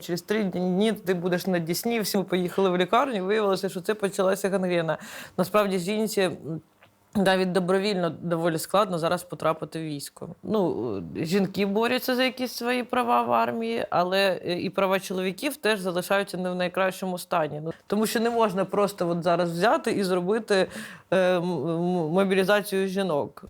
Через 3 дні ти будеш на Дісні, всі ми поїхали в лікарню, виявилося, що це почалася гангрена. Насправді жінці навіть добровільно доволі складно зараз потрапити в військо. Жінки борються за якісь свої права в армії, але і права чоловіків теж залишаються не в найкращому стані. Тому що не можна просто зараз взяти і зробити мобілізацію жінок.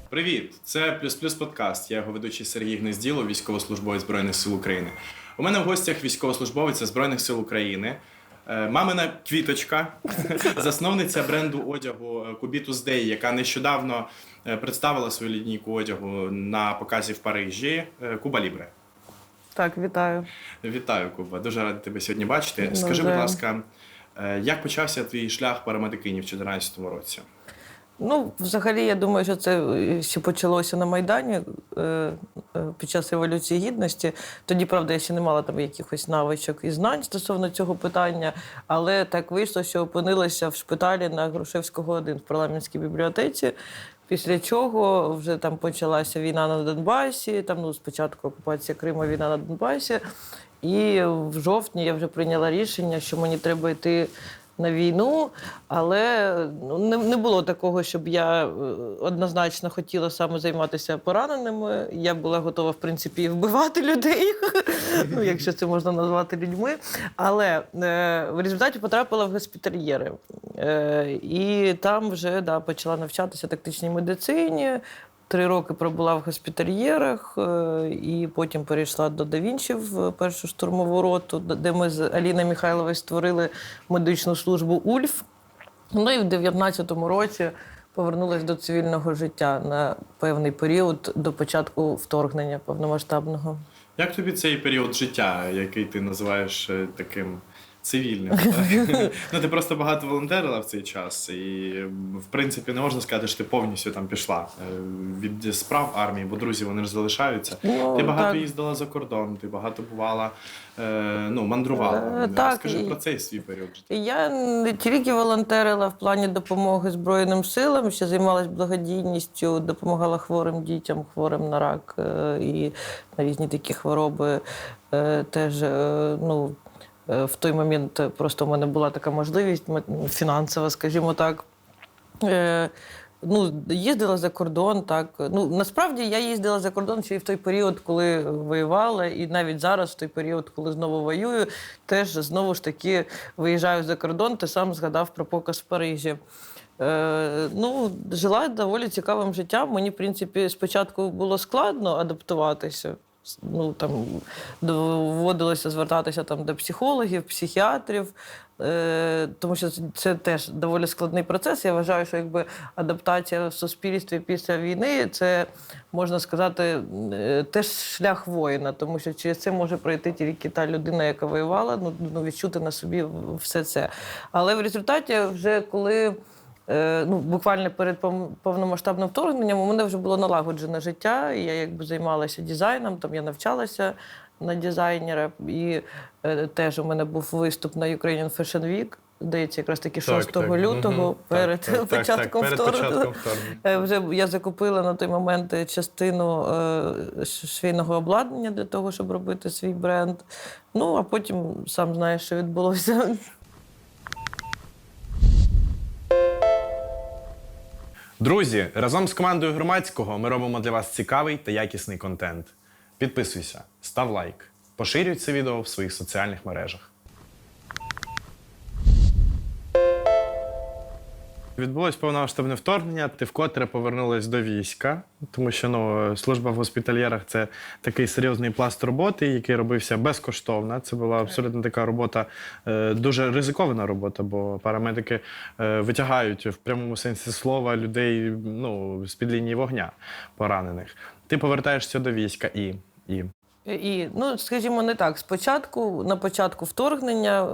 Привіт! Це «Плюс-плюс подкаст». Я його ведучий Сергій Гнезділов, військовослужбовець Збройних сил України. У мене в гостях військовослужбовиця Збройних сил України, мамина Квіточка, засновниця бренду одягу Kubitus Day, яка нещодавно представила свою лінійку одягу на показі в Парижі, Куба Лібре. Так, вітаю. Вітаю, Куба. Дуже радий тебе сьогодні бачити. Скажи, будь ласка, як почався твій шлях парамедикині в 2014 році? Взагалі, я думаю, що це ще почалося на Майдані під час Революції Гідності. Тоді, правда, я ще не мала там якихось навичок і знань стосовно цього питання, але так вийшло, що опинилася в шпиталі на Грушевського 1 в парламентській бібліотеці, після чого вже там почалася війна на Донбасі, спочатку окупація Криму, війна на Донбасі, і в жовтні я вже прийняла рішення, що мені треба йти на війну, але не було такого, щоб я однозначно хотіла саме займатися пораненими. Я була готова, в принципі, і вбивати людей, якщо це можна назвати людьми. Але в результаті потрапила в госпітальєри. І там вже почала навчатися тактичній медицині. 3 роки пробула в госпітальєрах, і потім перейшла до Да Вінчі в першу штурмову роту, де ми з Аліною Михайловою створили медичну службу «Ульф». І в 2019 році повернулася до цивільного життя на певний період до початку вторгнення повномасштабного. Як тобі цей період життя, який ти називаєш таким цивільним? Ти просто багато волонтерила в цей час, і, в принципі, не можна сказати, що ти повністю там пішла від справ армії, бо друзі, вони ж залишаються. Ти багато їздила за кордон, ти багато бувала, мандрувала. Розкажи про цей свій період життя. Я не тільки волонтерила в плані допомоги Збройним силам, ще займалась благодійністю, допомагала хворим дітям, хворим на рак і на різні такі хвороби. Теж, в той момент просто у мене була така можливість фінансова, скажімо так. Їздила за кордон, так. Насправді я їздила за кордон ще й в той період, коли воювала, і навіть зараз, в той період, коли знову воюю, теж знову ж таки виїжджаю за кордон, ти сам згадав про показ в Парижі. Жила доволі цікавим життям. Мені, в принципі, спочатку було складно адаптуватися. Доводилося звертатися до психологів, психіатрів, тому що це теж доволі складний процес. Я вважаю, що адаптація в суспільстві після війни – це, можна сказати, теж шлях воїна, тому що через це може пройти тільки та людина, яка воювала, відчути на собі все це. Але в результаті вже коли буквально перед повномасштабним вторгненням у мене вже було налагоджене життя, і я займалася дизайном, я навчалася на дизайнера, і теж у мене був виступ на Ukrainian Fashion Week, здається, якраз таки 6 лютого, перед початком вторгнення. Вже я закупила на той момент частину швейного обладнання для того, щоб робити свій бренд. А потім сам знаєш, що відбулося. Друзі, разом з командою Громадського ми робимо для вас цікавий та якісний контент. Підписуйся, став лайк, поширюй це відео в своїх соціальних мережах. Відбулось повномасштабне вторгнення, ти вкотре повернулась до війська, тому що служба в госпітальєрах – це такий серйозний пласт роботи, який робився безкоштовно. Це була абсолютно така робота, дуже ризикована робота, бо парамедики витягають в прямому сенсі слова людей з-під лінії вогня поранених. Ти повертаєшся до війська і, скажімо, не так. Спочатку, на початку вторгнення,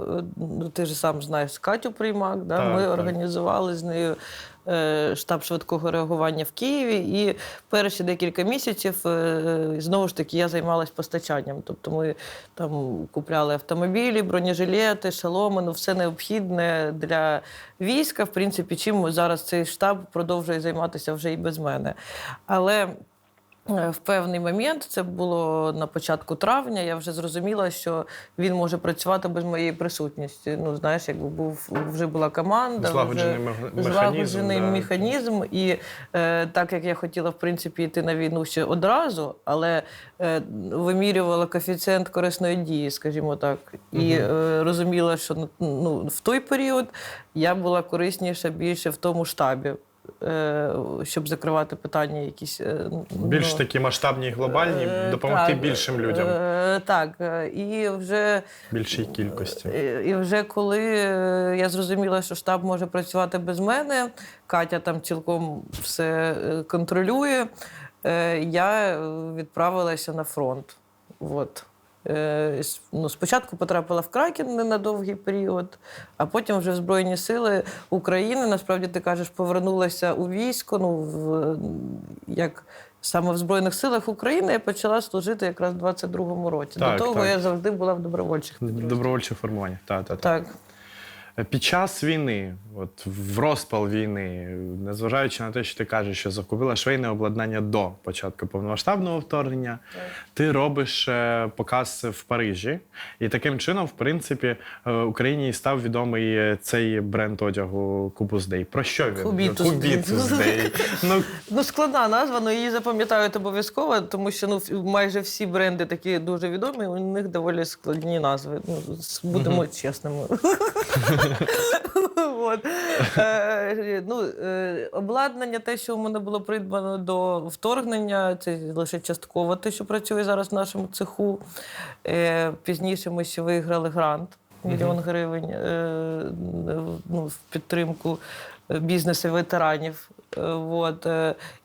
ти ж сам знаєш, Катю Приймак, ми організували з нею штаб швидкого реагування в Києві, і перші декілька місяців, знову ж таки, я займалась постачанням. Тобто ми там купляли автомобілі, бронежилети, шоломи, все необхідне для війська, в принципі, чим зараз цей штаб продовжує займатися вже і без мене. Але В певний момент, це було на початку травня, я вже зрозуміла, що він може працювати без моєї присутності. Ну, знаєш, якби вже була команда, Злагоджений злагоджений да. механізм. І так як я хотіла, в принципі, йти на війну ще одразу, але вимірювала коефіцієнт корисної дії, скажімо так. І розуміла, що в той період я була корисніша більше в тому штабі, щоб закривати питання якісь. Більш такі масштабні і глобальні, допомогти так, більшим людям. Так, і вже... Більшій кількості. І вже коли я зрозуміла, що штаб може працювати без мене, Катя там цілком все контролює, я відправилася на фронт. От. Спочатку потрапила в Кракен на довгий період, а потім вже в Збройні Сили України, насправді ти кажеш, повернулася у військо. Як саме в Збройних Силах України я почала служити якраз в 22-му році. Так, До того так. я завжди була в добровольчих підрозділах. Добровольче формування. Так. Під час війни, от в розпал війни, незважаючи на те, що ти кажеш, що закупила швейне обладнання до початку повномасштабного вторгнення, ти робиш показ в Парижі. І таким чином, в принципі, Україні став відомий цей бренд одягу Kubus Day. Про що він? Kubitus Day. Складна назва, але її запам'ятають обов'язково, тому що майже всі бренди такі дуже відомі, у них доволі складні назви. Будемо чесними. Обладнання, те, що у мене було придбано до вторгнення, це лише частково те, що працює зараз в нашому цеху. Пізніше ми ще виграли грант, 1 мільйон гривень, в підтримку бізнесу ветеранів.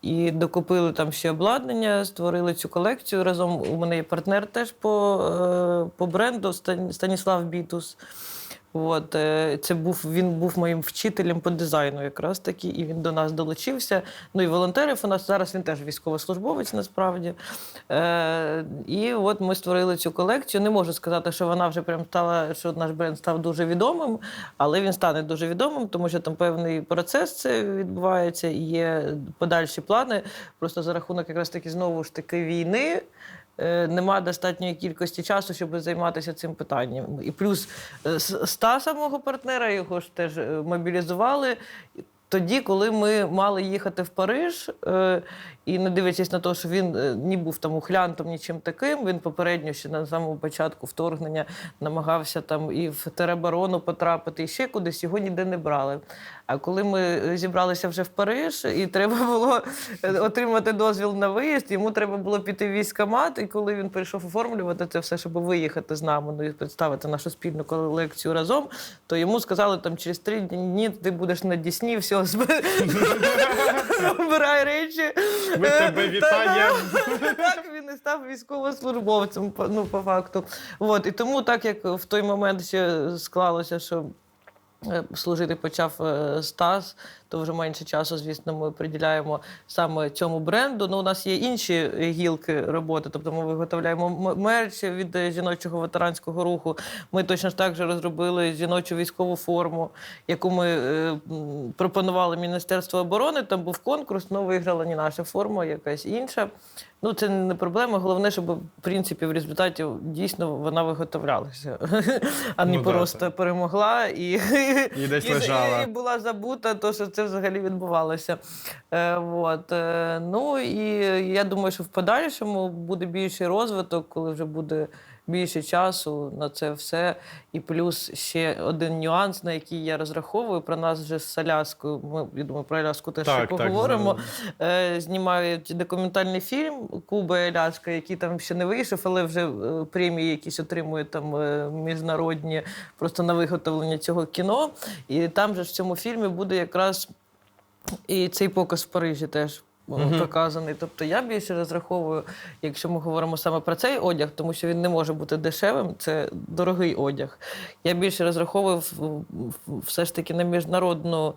І докупили там ще обладнання, створили цю колекцію. Разом у мене є партнер теж по бренду Станіслав Бітус. Він був моїм вчителем по дизайну якраз таки, і він до нас долучився. І волонтерів у нас зараз, він теж військовослужбовець насправді. І от ми створили цю колекцію. Не можу сказати, що вона вже прям стала, що наш бренд став дуже відомим, але він стане дуже відомим, тому що там певний процес це відбувається і є подальші плани. Просто за рахунок якраз таки знову ж таки війни нема достатньої кількості часу, щоб займатися цим питанням. І плюс Стаса, мого партнера, його ж теж мобілізували тоді, коли ми мали їхати в Париж, і не дивлячись на те, що він не був там ухлянтом, нічим таким, він попередньо ще на самому початку вторгнення намагався там і в тероборону потрапити, і ще кудись, його ніде не брали. А коли ми зібралися вже в Париж, і треба було отримати дозвіл на виїзд, йому треба було піти в військкомат, і коли він прийшов оформлювати це все, щоб виїхати з нами, і представити нашу спільну колекцію разом, то йому сказали, там через 3 дні ти будеш на Дісні, все, збирай речі. Ми тебе вітаємо. Так, він і став військовослужбовцем, по факту. І тому, так як в той момент ще склалося, що служити почав Стас, то вже менше часу, звісно, ми приділяємо саме цьому бренду. У нас є інші гілки роботи, тобто ми виготовляємо мерч від жіночого ветеранського руху. Ми точно так же розробили жіночу військову форму, яку ми пропонували Міністерству оборони. Там був конкурс, але виграла не наша форма, якась інша. Це не проблема. Головне, щоб, в принципі, в результаті дійсно вона виготовлялася, а не просто перемогла і десь лежала. І була забута, то, що це взагалі відбувалося. І я думаю, що в подальшому буде більший розвиток, коли вже буде більше часу на це все. І плюс ще один нюанс, на який я розраховую, про нас вже з Аляскою, ми, я думаю, про Аляску теж ще поговоримо, знімають документальний фільм «Куба і Аляска», який там ще не вийшов, але вже премії якісь отримують там міжнародні просто на виготовлення цього кіно. І там же в цьому фільмі буде якраз і цей показ в Парижі теж показаний. Тобто я більше розраховую, якщо ми говоримо саме про цей одяг, тому що він не може бути дешевим, це дорогий одяг. Я більше розраховую все ж таки на міжнародну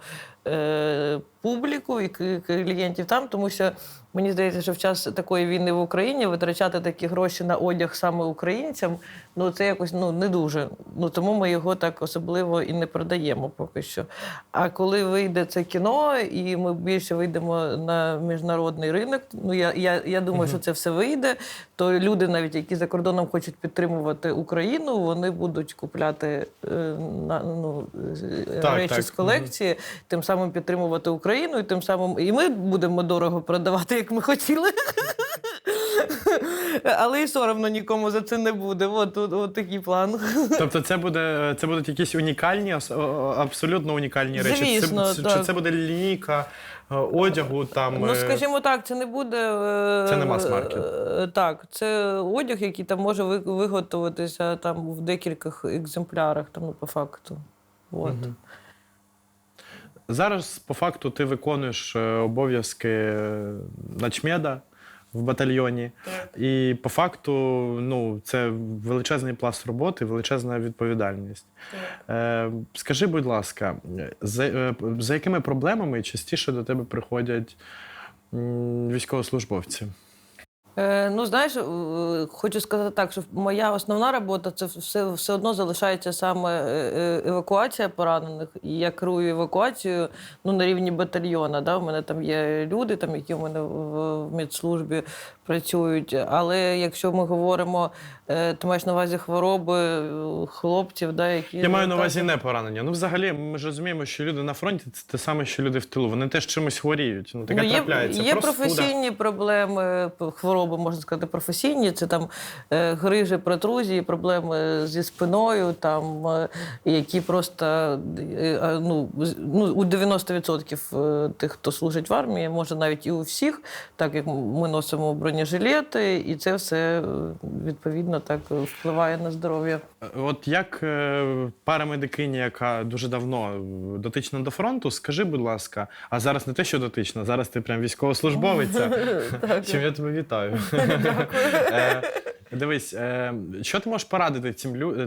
публіку і клієнтів там, тому що мені здається, що в час такої війни в Україні витрачати такі гроші на одяг саме українцям, ну це якось не дуже. Ну тому ми його так особливо і не продаємо поки що. А коли вийде це кіно, і ми більше вийдемо на міжнародний ринок, ну я думаю, що це все вийде, то люди, навіть які за кордоном хочуть підтримувати Україну, вони будуть купляти речі з колекції, тим самим підтримувати Україну, і тим самим і ми будемо дорого продавати, як ми хотіли. Але і соромно нікому за це не буде. От такий план. Тобто це будуть якісь унікальні, абсолютно унікальні речі? Звісно, Чи так. це буде лінійка одягу? Ну, скажімо так, це не буде... Це не мас-маркет? Так, це одяг, який там може виготовитися там, в декількох екземплярах, там, по факту. От. Угу. Зараз, по факту, ти виконуєш обов'язки начмеда в батальйоні. Так. І по факту, це величезний пласт роботи, величезна відповідальність. Скажи, будь ласка, за якими проблемами частіше до тебе приходять військовослужбовці? Знаєш, хочу сказати так, що моя основна робота – це все одно залишається саме евакуація поранених. І я керую евакуацією на рівні батальйона. Да? У мене там є люди, які у мене в медслужбі працюють. Але якщо ми говоримо, ти маєш на увазі хвороби хлопців, які... Я маю на увазі не поранення. Взагалі, ми ж розуміємо, що люди на фронті – це те саме, що люди в тилу. Вони теж чимось хворіють. Таке трапляється. Є професійні проблеми, хвороби, можна сказати, професійні. Це там грижі, протрузії, проблеми зі спиною, які просто у 90% тих, хто служить в армії, може навіть і у всіх, так як ми носимо бронежилети, і це все відповідно так впливає на здоров'я. От як парамедикиня, яка дуже давно дотична до фронту, скажи, будь ласка, а зараз не те, що дотична, зараз ти прям військовослужбовиця, чим я тебе вітаю. Дякую. Дивись, що ти можеш порадити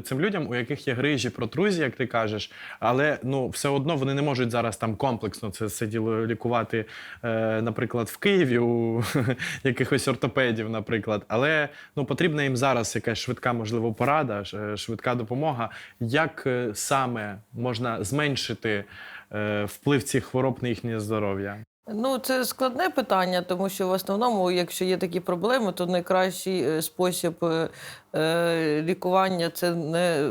цим людям, у яких є грижі, протрузії, як ти кажеш, але все одно вони не можуть зараз там комплексно це діло лікувати, наприклад, в Києві у якихось ортопедів, наприклад. Але потрібна їм зараз якась швидка, можливо, порада, швидка допомога. Як саме можна зменшити вплив цих хвороб на їхнє здоров'я? Це складне питання, тому що в основному, якщо є такі проблеми, то найкращий спосіб лікування – це не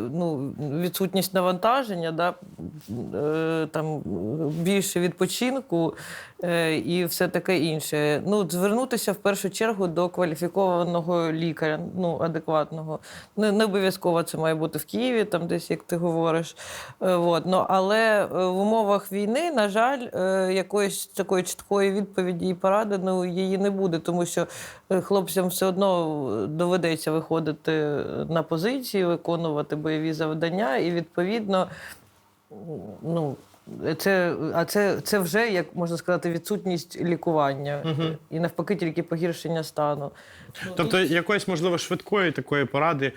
відсутність навантаження, більше відпочинку і все таке інше. Звернутися в першу чергу до кваліфікованого лікаря, адекватного. Не обов'язково це має бути в Києві, там десь, як ти говориш. Але в умовах війни, на жаль, якоїсь такої чіткої відповіді і поради її не буде, тому що хлопцям все одно доведеться виходити на позиції, виконувати бойові завдання, і відповідно, це вже, як можна сказати, відсутність лікування. Угу. І навпаки тільки погіршення стану. Тобто якоїсь, можливо, швидкої такої поради,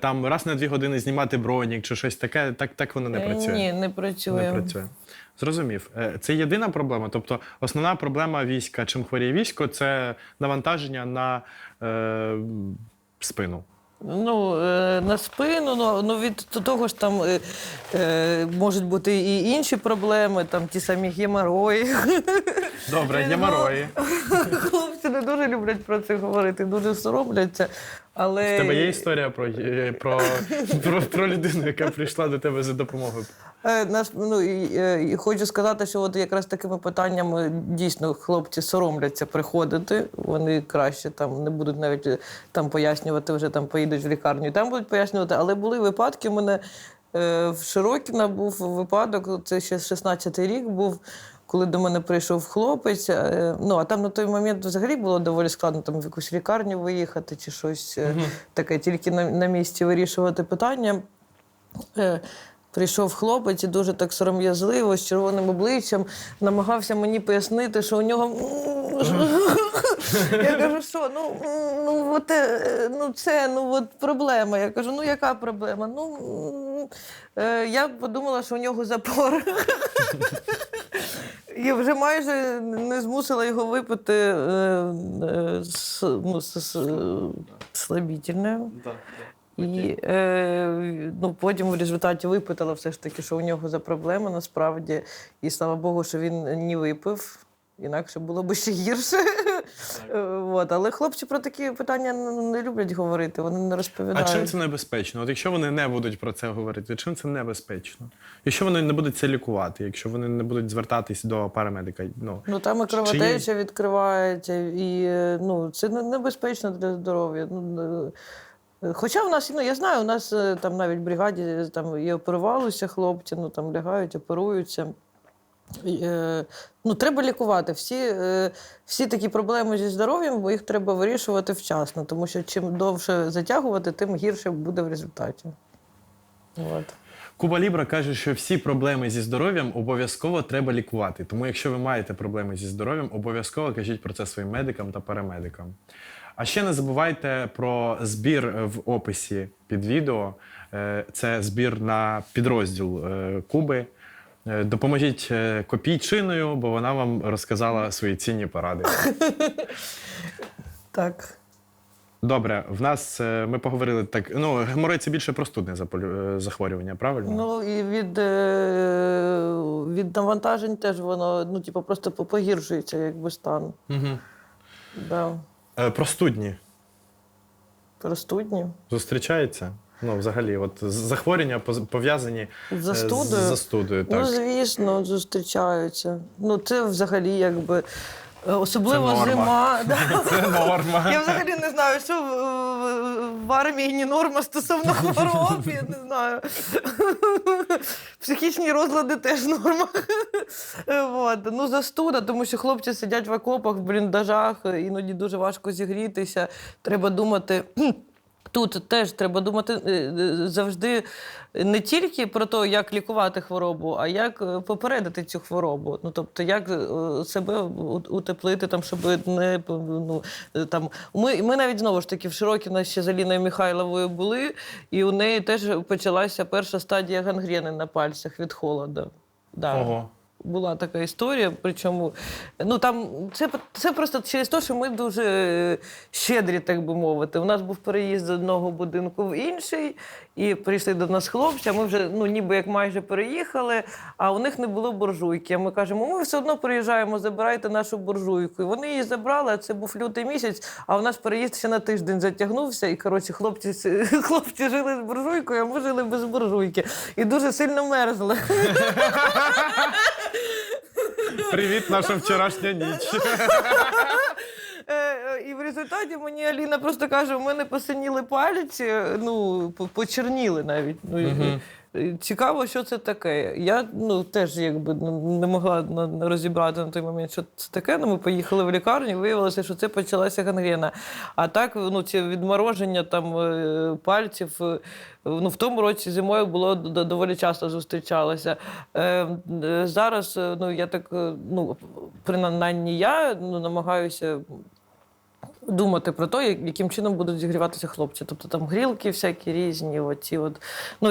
там раз на 2 години знімати бронік чи щось таке, так воно не працює? Ні, не працює. Не працює. Зрозумів. Це єдина проблема? Тобто основна проблема війська, чим хворіє військо, це навантаження на спину? На спину, від того ж там можуть бути і інші проблеми, там ті самі геморої. Добре, геморої. Хлопці не дуже люблять про це говорити, дуже соромляться. Але... В тебе є історія про людину, яка прийшла до тебе за допомогою? Хочу сказати, що от якраз такими питаннями дійсно хлопці соромляться приходити. Вони краще не будуть навіть пояснювати, вже поїдуть в лікарню і там будуть пояснювати. Але були випадки, у мене в Широкіно був випадок, це ще 16-й рік був, коли до мене прийшов хлопець, а там на той момент взагалі було доволі складно в якусь лікарню виїхати чи щось таке, тільки на місці вирішувати питання. Прийшов хлопець і дуже так сором'язливо, з червоним обличчям, намагався мені пояснити, що у нього... Я кажу, що, проблема. Я кажу, яка проблема? Я подумала, що у нього запор. І вже майже не змусила його випити слабительне. І потім в результаті випитала все ж таки, що у нього за проблема насправді. І слава Богу, що він не випив. Інакше було б ще гірше. Але хлопці про такі питання не люблять говорити, вони не розповідають. А чим це небезпечно? От якщо вони не будуть про це говорити, чим це небезпечно? Якщо вони не будуть це лікувати, якщо вони не будуть звертатись до парамедика? Там і кровотеча відкривається, і це небезпечно для здоров'я. Хоча в нас, я знаю, у нас там навіть в бригаді там і оперувалися хлопці, там лягають, оперуються. Треба лікувати. Всі такі проблеми зі здоров'ям, їх треба вирішувати вчасно, тому що чим довше затягувати, тим гірше буде в результаті. Куба Лібра каже, що всі проблеми зі здоров'ям обов'язково треба лікувати. Тому якщо ви маєте проблеми зі здоров'ям, обов'язково кажіть про це своїм медикам та парамедикам. А ще не забувайте про збір в описі під відео. Це збір на підрозділ Куби. Допоможіть копійчиною, бо вона вам розказала свої цінні поради. Так. Добре, ми поговорили так. Геморой – це більше простудне захворювання, правильно? І від навантажень теж воно, просто погіршується, якби стан. Угу. Да. Простудні. Простудні? Зустрічається? Взагалі, захворювання пов'язані з застудою. Так. Звісно, зустрічаються. Це взагалі якби особливо це зима. Це норма. Я взагалі не знаю, що в армії не норма стосовно хвороб, я не знаю. Психічні розлади теж норма. Застуда, тому що хлопці сидять в окопах, в бліндажах, іноді дуже важко зігрітися. Треба думати. Тут теж треба думати завжди не тільки про те, як лікувати хворобу, а як попередити цю хворобу. Тобто, як себе утеплити, щоб не... Ми навіть, знову ж таки, в Широкіно ще з Аліною Михайловою були, і у неї теж почалася перша стадія гангрени на пальцях від холоду. Да. Ого. Була така історія, причому це просто через те, що ми дуже щедрі, так би мовити. У нас був переїзд з одного будинку в інший, і прийшли до нас хлопці, а ми вже ніби як майже переїхали, а у них не було буржуйки. А ми кажемо, ми все одно приїжджаємо, забирайте нашу буржуйку. І вони її забрали, а це був лютий місяць, а у нас переїзд ще на тиждень затягнувся, і, хлопці жили з буржуйкою, а ми жили без буржуйки. І дуже сильно мерзли. Привіт, наша вчорашня ніч. І в результаті мені Аліна просто каже, у мене посиніли пальці, почерніли навіть. Цікаво, що це таке. Я теж якби не могла розібрати на той момент, що це таке. Ми поїхали в лікарню, виявилося, що це почалася гангрена. А так, ці відмороження пальців в тому році зимою було доволі часто зустрічалося. Зараз, я так, принаймні я намагаюся думати про те, яким чином будуть зігріватися хлопці. Тобто там грілки всякі різні.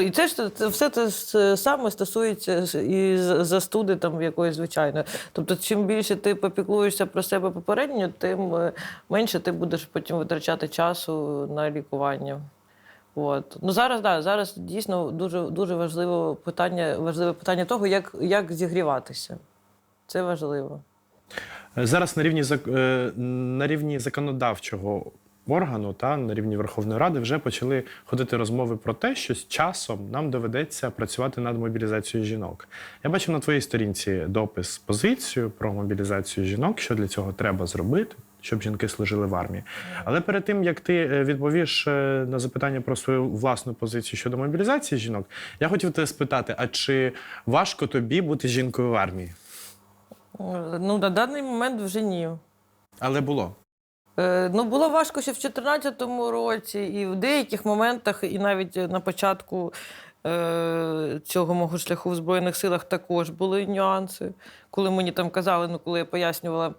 І це все те саме стосується і застуди якоїсь звичайної. Тобто чим більше ти попіклуєшся про себе попередньо, тим менше ти будеш потім витрачати часу на лікування. Зараз дійсно дуже важливе питання того, як зігріватися. Це важливо. Зараз на рівні законодавчого органу, на рівні Верховної Ради вже почали ходити розмови про те, що з часом нам доведеться працювати над мобілізацією жінок. Я бачив на твоїй сторінці допис, позицію про мобілізацію жінок, що для цього треба зробити, щоб жінки служили в армії. Але перед тим, як ти відповіш на запитання про свою власну позицію щодо мобілізації жінок, я хотів тебе спитати, а чи важко тобі бути жінкою в армії? На даний момент вже ні. Але було? Було важко ще в 2014 році, і в деяких моментах, і навіть на початку цього мого шляху в Збройних силах також були нюанси. Коли мені казали, коли я пояснювала,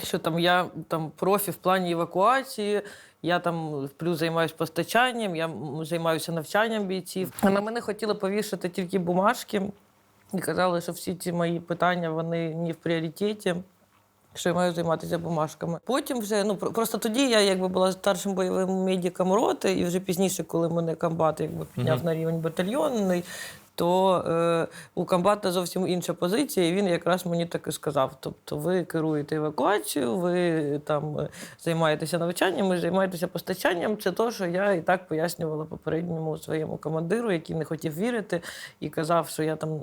що я профі в плані евакуації, я плюс займаюся постачанням, я займаюся навчанням бійців. А на мене хотіли повішати тільки бумажки. і казали, що всі ці мої питання, вони не в пріоритеті, що я маю займатися бумажками. Потім вже, просто тоді я якби була старшим бойовим медиком роти, і вже пізніше, коли мене комбат якби підняв на рівень батальйонний, то у комбата зовсім інша позиція, і він якраз мені так і сказав. Тобто ви керуєте евакуацією, ви там займаєтеся навчанням, ви займаєтеся постачанням. Це те, що я і так пояснювала попередньому своєму командиру, який не хотів вірити, і казав, що я там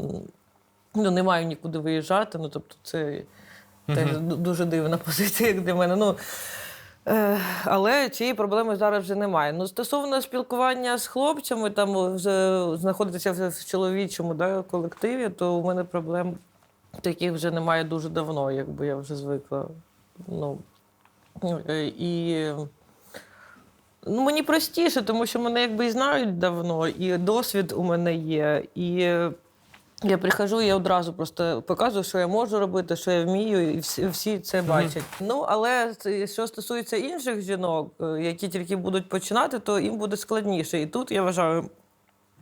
не маю нікуди виїжджати. Тобто це теж дуже дивна позиція, як для мене. Але цієї проблеми зараз вже немає. Стосовно спілкування з хлопцями, там знаходитися в чоловічому колективі, то у мене проблем таких вже немає дуже давно, якби я вже звикла. Мені простіше, тому що мене якби і знають давно, і досвід у мене є, і я приходжу, і я одразу просто показую, що я можу робити, що я вмію, і всі це бачать. Але що стосується інших жінок, які тільки будуть починати, то їм буде складніше. І тут, я вважаю,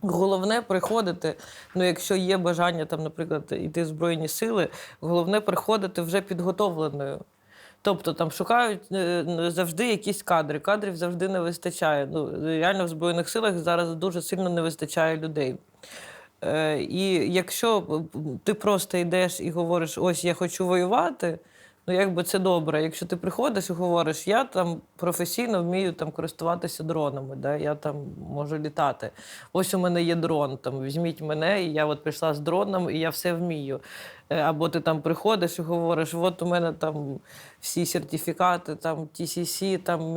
головне приходити, якщо є бажання, там, наприклад, йти в Збройні Сили, головне приходити вже підготовленою. Тобто там шукають завжди якісь кадри. Кадрів завжди не вистачає. Реально в Збройних Силах зараз дуже сильно не вистачає людей. І якщо ти просто йдеш і говориш, ось я хочу воювати, якби це добре. Якщо ти приходиш і говориш, я там професійно вмію там користуватися дронами, я там можу літати. Ось у мене є дрон, там візьміть мене, і я от прийшла з дроном, і я все вмію. Або ти там приходиш і говориш, от у мене там всі сертифікати, там TCC, там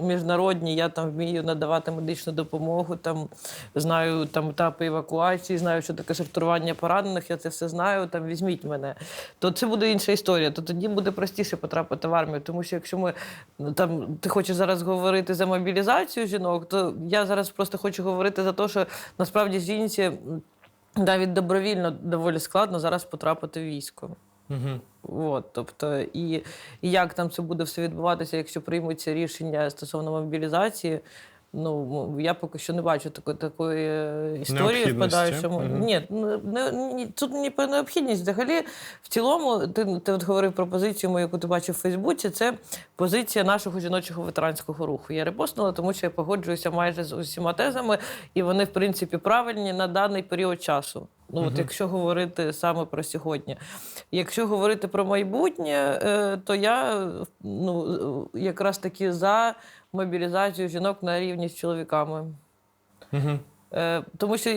міжнародні, я там вмію надавати медичну допомогу, там знаю там етапи евакуації, знаю, що таке сортування поранених, я це все знаю, там візьміть мене. То це буде інша історія, то тоді буде простіше потрапити в армію, тому що якщо ти хочеш зараз говорити за мобілізацію жінок, то я зараз просто хочу говорити за те, що насправді жінці навіть добровільно доволі складно зараз потрапити в військо. Тобто, і як там це буде все відбуватися, якщо приймуться рішення стосовно мобілізації, я поки що не бачу такої історії в подальшому. Ні, тут не про необхідність. Взагалі, в цілому, ти от говорив про позицію мою, яку ти бачив в Фейсбуці, це позиція нашого жіночого ветеранського руху. Я репостнула, тому що я погоджуюся майже з усіма тезами, і вони, в принципі, правильні на даний період часу. Якщо говорити саме про сьогодні. Якщо говорити про майбутнє, то я якраз таки за мобілізацію жінок на рівні з чоловіками. Тому що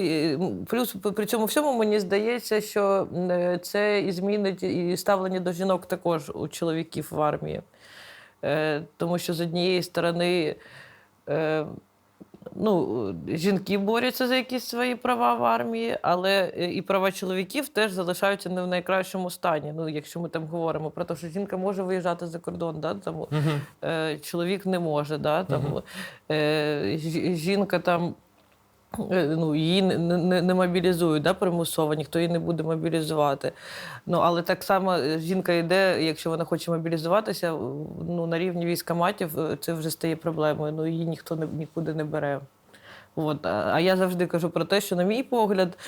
плюс при цьому всьому мені здається, що це і змінить і ставлення до жінок також у чоловіків в армії. Тому що з однієї сторони жінки борються за якісь свої права в армії, але і права чоловіків теж залишаються не в найкращому стані. Якщо ми там говоримо про те, що жінка може виїжджати за кордон, чоловік не може. Жінка там, її не мобілізують примусово, ніхто її не буде мобілізувати. Але так само жінка йде, якщо вона хоче мобілізуватися, на рівні військкоматів це вже стає проблемою, її ніхто нікуди не бере. А я завжди кажу про те, що, на мій погляд,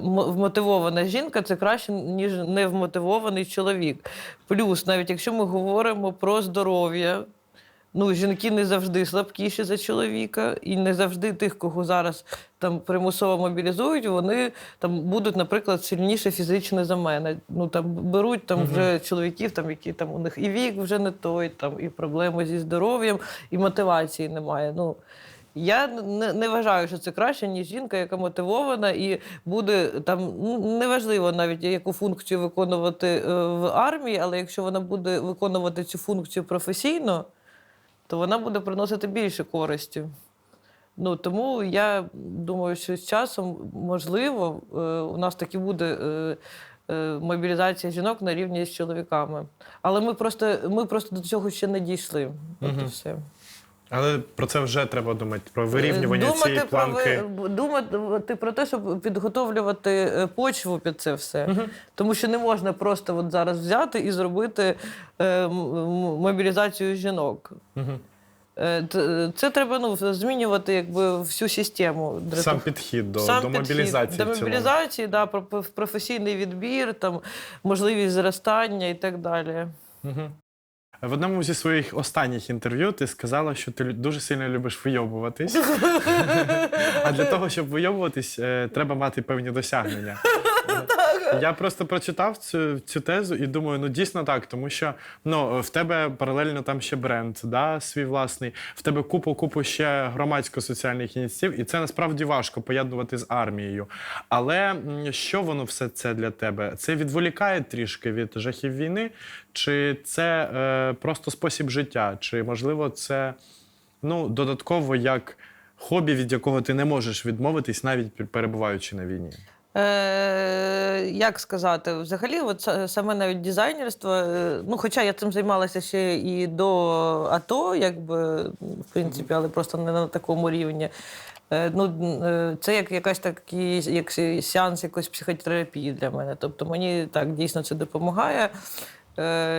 вмотивована жінка – це краще, ніж невмотивований чоловік. Плюс, навіть якщо ми говоримо про здоров'я, жінки не завжди слабкіші за чоловіка, і не завжди тих, кого зараз там примусово мобілізують, вони там будуть, наприклад, сильніше фізично за мене. Беруть там вже чоловіків, які там у них і вік вже не той, там і проблеми зі здоров'ям, і мотивації немає. Я не вважаю, що це краще, ніж жінка, яка мотивована і буде там, неважливо навіть, яку функцію виконувати в армії, але якщо вона буде виконувати цю функцію професійно, то вона буде приносити більше користі. Тому я думаю, що з часом, можливо, у нас таки буде мобілізація жінок на рівні з чоловіками. Але ми просто до цього ще не дійшли. От і все. Але про це вже треба думати, про вирівнювання цієї планки. Думати про те, щоб підготовлювати почву під це все. Тому що не можна просто зараз взяти і зробити мобілізацію жінок. Це треба змінювати якби всю систему. Сам підхід до Підхід мобілізації. до в цілому. мобілізації, да, професійний відбір, там, можливість зростання і так далі. Угу. В одному зі своїх останніх інтерв'ю ти сказала, що ти дуже сильно любиш вийобуватись. А для того, щоб вийобуватись, треба мати певні досягнення. Я просто прочитав цю тезу і думаю, ну дійсно так, тому що в тебе паралельно там ще бренд, да, свій власний, в тебе купу ще громадсько-соціальних ініціатив, і це насправді важко поєднувати з армією. Але що воно все це для тебе? Це відволікає трішки від жахів війни? Чи це просто спосіб життя? Чи, можливо, це додатково як хобі, від якого ти не можеш відмовитись, навіть перебуваючи на війні? Як сказати, взагалі, саме навіть дизайнерство, хоча я цим займалася ще і до АТО, якби, в принципі, але просто не на такому рівні. Це як якась як сеанс якоїсь психотерапії для мене. Тобто мені так дійсно це допомагає.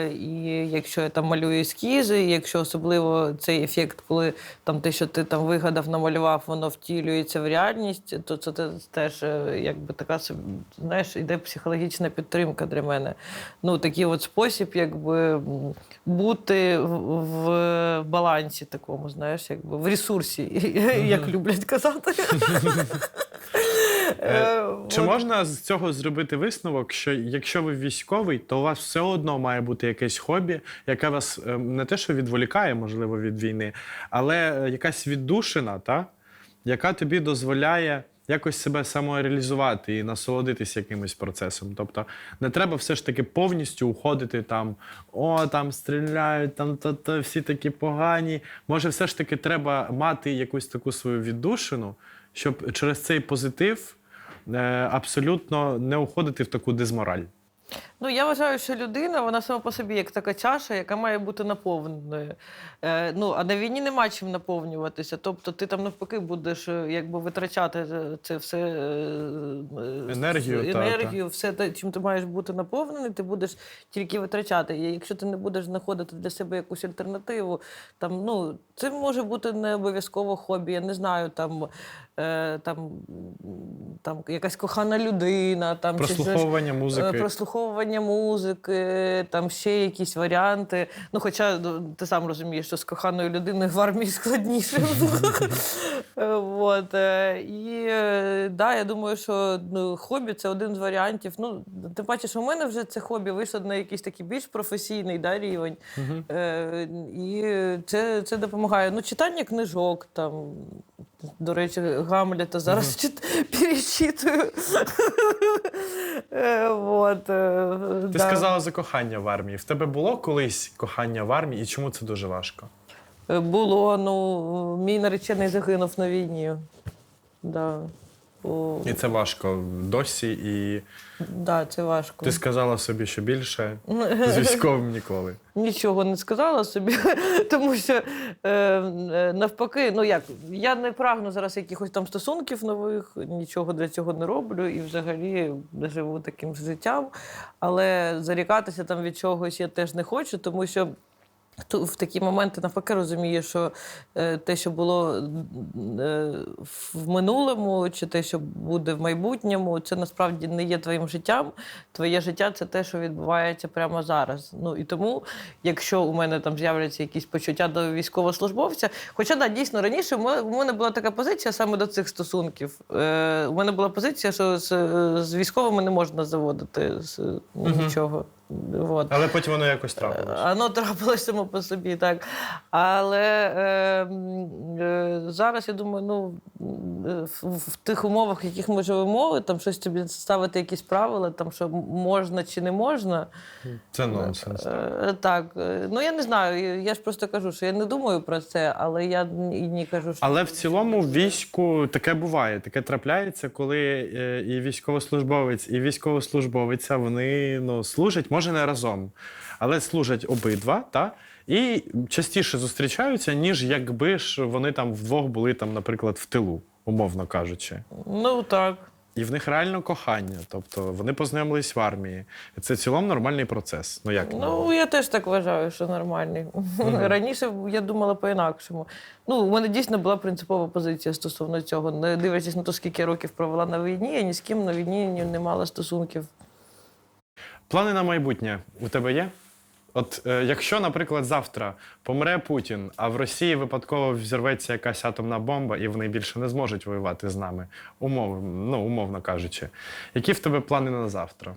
І якщо я там малюю ескізи, і якщо особливо цей ефект, коли там те, що ти там вигадав, намалював, воно втілюється в реальність, то це теж якби така, знаєш, іде психологічна підтримка для мене. Такий от спосіб, якби бути в балансі такому, знаєш, якби в ресурсі, як люблять казати. Чи можна з цього зробити висновок, що якщо ви військовий, то у вас все одно має бути якесь хобі, яке вас не те, що відволікає, можливо, від війни, але якась віддушина, яка тобі дозволяє якось себе самореалізувати і насолодитись якимось процесом. Тобто не треба все ж таки повністю уходити там стріляють, всі такі погані. Може, все ж таки треба мати якусь таку свою віддушину, щоб через цей позитив абсолютно не уходити в таку дезмораль. Я вважаю, що людина, вона сама по собі як така чаша, яка має бути наповненою. А на війні нема чим наповнюватися. Тобто ти там навпаки будеш якби витрачати це все енергію, все те, чим ти маєш бути наповнений, ти будеш тільки витрачати. І якщо ти не будеш знаходити для себе якусь альтернативу, це може бути не обов'язково хобі, я не знаю, там якась кохана людина, прослуховування музики, там ще якісь варіанти. Хоча ти сам розумієш, що з коханою людиною в армії складніше. Я думаю, що хобі – це один з варіантів. Тим паче, що в мене вже це хобі вийшло на якийсь такий більш професійний рівень. І це допомагає. Читання книжок, до речі, Гамлета зараз перечитую. Ти сказала за кохання в армії. В тебе було колись кохання в армії, і чому це дуже важко? Було. Мій наречений загинув на війні. Да. І це важко досі, і це важко. Ти сказала собі, що більше з військовим ніколи. Нічого не сказала собі, тому що навпаки, я не прагну зараз якихось там стосунків нових, нічого для цього не роблю і взагалі живу таким життям, але зарікатися там від чогось я теж не хочу, тому що в такі моменти навпаки розумієш, що те, що було в минулому, чи те, що буде в майбутньому, це насправді не є твоїм життям. Твоє життя – це те, що відбувається прямо зараз. І тому, якщо у мене там з'являться якісь почуття до військовослужбовця, хоча, дійсно, раніше у мене була така позиція саме до цих стосунків. У мене була позиція, що з військовими не можна заводити нічого. Але потім воно якось трапилося. Воно трапилося само по собі, так. Але зараз, я думаю, в тих умовах, в яких ми живемо, там щось тобі ставити якісь правила, там, що можна чи не можна. Це нонсенс. Так. Я не знаю, я ж просто кажу, що я не думаю про це, але я і не кажу, що... Але в цілому в війську таке буває, таке трапляється, коли і військовослужбовець, і військовослужбовиця, вони служать, може не разом, але служать обидва, і частіше зустрічаються, ніж якби ж вони там вдвох були, наприклад, в тилу, умовно кажучи. Так. і в них реально кохання. Тобто вони познайомились в армії. І це в цілому нормальний процес. Ну як? Ну, я теж так вважаю, що нормальний. Раніше я думала по-інакшому. Ну, у мене дійсно була принципова позиція стосовно цього. Не дивлячись на те, скільки я років провела на війні, я ні з ким на війні не мала стосунків. Плани на майбутнє у тебе є? От якщо, наприклад, завтра помре Путін, а в Росії випадково взірветься якась атомна бомба, і вони більше не зможуть воювати з нами, умовно кажучи, які в тебе плани на завтра?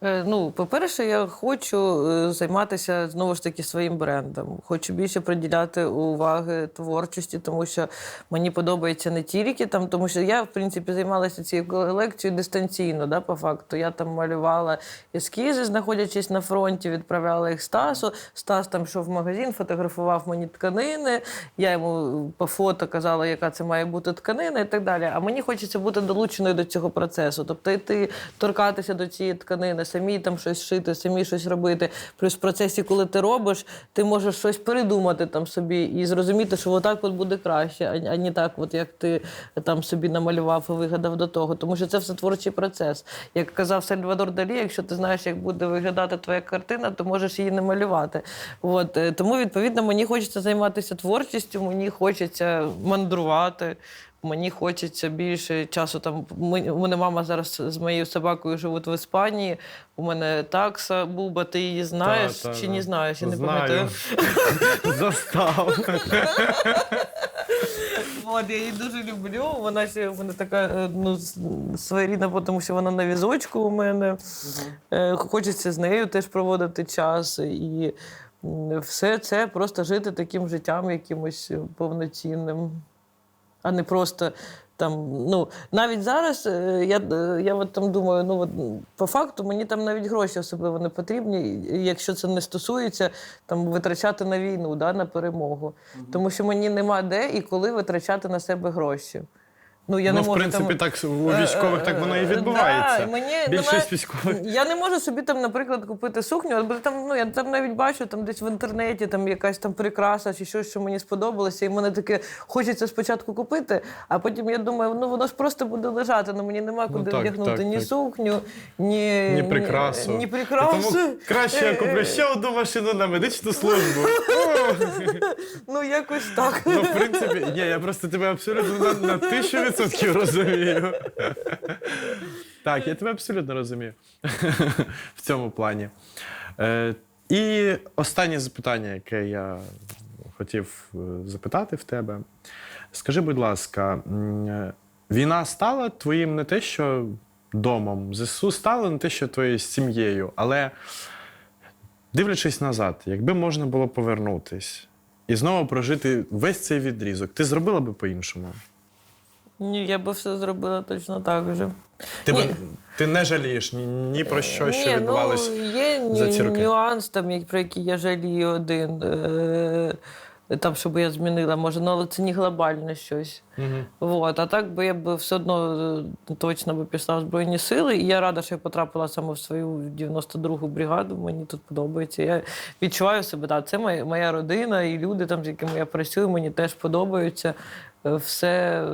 Ну, по-перше, я хочу займатися знову ж таки своїм брендом. Хочу більше приділяти уваги творчості, тому що мені подобається не тільки там, тому що я, в принципі, займалася цією колекцією дистанційно, да, по факту. Я там малювала ескізи, знаходячись на фронті, відправляла їх Стасу. Стас там йшов в магазин, фотографував мені тканини. Я йому по фото казала, яка це має бути тканина і так далі. А мені хочеться бути долученою до цього процесу. Тобто йти торкатися до цієї тканини, самі там щось шити, самі щось робити. Плюс в процесі, коли ти робиш, ти можеш щось передумати там собі і зрозуміти, що отак от буде краще, а не так, от як ти там собі намалював і вигадав до того. Тому що це все творчий процес. Як казав Сальвадор Далі, якщо ти знаєш, як буде виглядати твоя картина, то можеш її не малювати. От. Тому, відповідно, мені хочеться займатися творчістю, мені хочеться мандрувати. Мені хочеться більше часу. Там у мене мама зараз з моєю собакою живуть в Іспанії. У мене такса, Буба, ти її знаєш чи не знаєш? Я не пам'ятаю. Застав. От, я її дуже люблю. Вона ще вона така своєрідна, тому що вона на візочку у мене. Хочеться з нею теж проводити час. І все це просто жити таким життям якимось повноцінним. А не просто там, навіть зараз я от там думаю, по факту мені там навіть гроші особливо не потрібні, якщо це не стосується там витрачати на війну, да, на перемогу. Тому що мені нема де і коли витрачати на себе гроші. Я не в можу, принципі, там... так у військових так воно і відбувається. Більшість військових. Я не можу собі там, наприклад, купити сукню, бо там, я там навіть бачу там десь в інтернеті там якась там прикраса чи щось, що мені сподобалося, і мене таке хочеться спочатку купити, а потім я думаю, воно ж просто буде лежати, мені нема куди вдягнути ні сукню, ні прикрасу. І тому краще я куплю ще одну машину на медичну службу. Якось так. В принципі, ні, я просто тебе абсолютно на 1000% розумію. Так, я тебе абсолютно розумію в цьому плані. І останнє запитання, яке я хотів запитати в тебе. Скажи, будь ласка, війна стала твоїм не те, що домом, ЗСУ стало не те, що твоєю сім'єю, але дивлячись назад, якби можна було повернутись і знову прожити весь цей відрізок, ти зробила би по-іншому? Ні, я би все зробила точно так же. Ти не жалієш ні про що відбувалось за ці роки? Є нюанс, там, про який я жалію один, там, щоб я змінила, може, але це не глобальне щось. А так би я б все одно точно пішла в Збройні Сили, і я рада, що я потрапила саме в свою 92-гу бригаду, мені тут подобається. Я відчуваю себе, це моя родина, і люди, там, з якими я працюю, мені теж подобаються. Все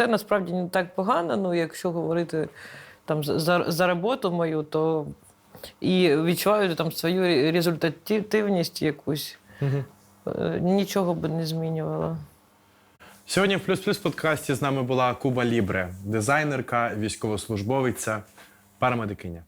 насправді не так погано, якщо говорити там за роботу мою, то і відчуваю там свою результативність якусь. Нічого би не змінювала. Сьогодні в «Плюс-плюс» подкасті з нами була Куба Лібре, дизайнерка, військовослужбовиця, парамедикиня.